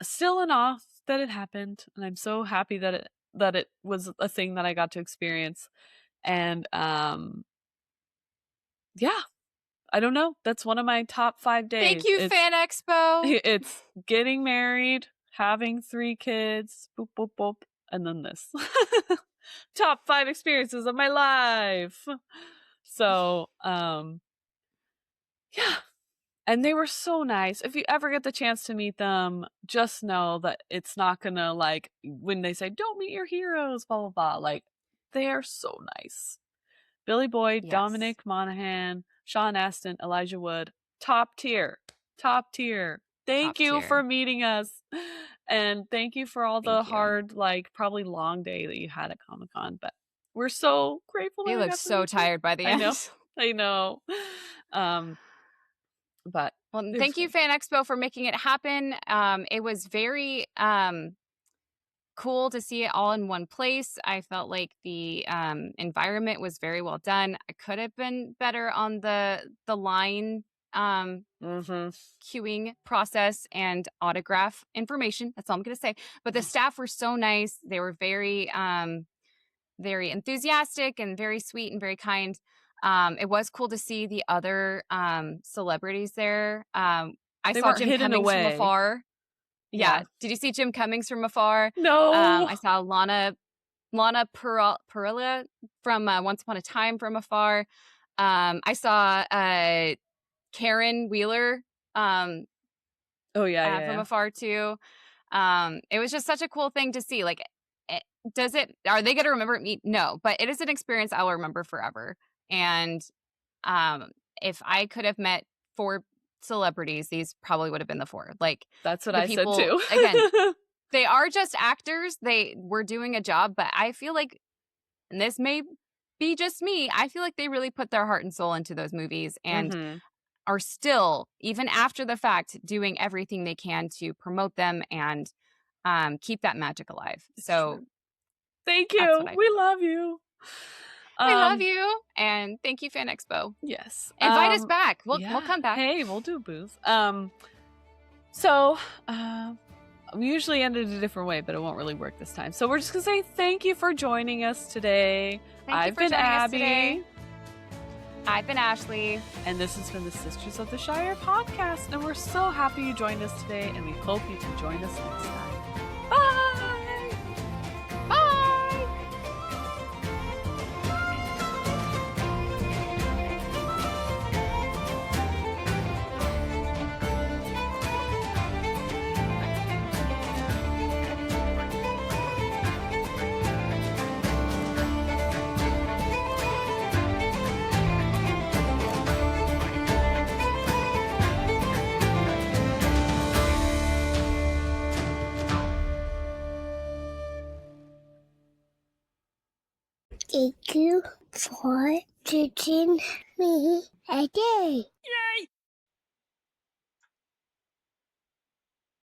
still in awe that it happened, and I'm so happy that it was a thing that I got to experience, and yeah, I don't know. That's one of my top 5 days. Thank you, Fan Expo. It's getting married, having 3 kids, boop boop boop, and then this. Top 5 experiences of my life. So, yeah. And they were so nice. If you ever get the chance to meet them, just know that it's not gonna like when they say don't meet your heroes, blah blah blah. Like, they are so nice. Billy Boyd, yes. Dominic Monaghan, Sean Astin, Elijah Wood, top tier. Thank you for meeting us. And thank you for all the hard, like, probably long day that you had at Comic-Con. But we're so grateful. You look so tired by the end. I know. But well, thank you, Fan Expo, for making it happen. It was very cool to see it all in one place. I felt like the environment was very well done. I could have been better on the line queuing process and autograph information. That's all I'm going to say. But the staff were so nice. They were very, very enthusiastic and very sweet and very kind. It was cool to see the other celebrities there. I saw Jim Cummings from afar. Yeah. Did you see Jim Cummings from afar? No. I saw Lana Parrilla from Once Upon a Time from afar. I saw Karen Wheeler from afar too. It was just such a cool thing to see. Like, are they going to remember me? No, but it is an experience I'll remember forever. And if I could have met 4 celebrities, these probably would have been the 4. Like, that's what I said too. Again, they are just actors. They were doing a job, but I feel like, and this may be just me, I feel like they really put their heart and soul into those movies and are still, even after the fact, doing everything they can to promote them and keep that magic alive. So thank you. We love you. We love you, and thank you, Fan Expo. Yes. Invite us back. We'll yeah. come back. Hey, we'll do booze. So, we usually end it a different way, but it won't really work this time. So we're just gonna say thank you for joining us today. I've been Abby. I've been Ashley. And this has been the Sisters of the Shire podcast. And we're so happy you joined us today, and we hope you can join us next time. Bye! Bye! Thank you for teaching me a day. Yay!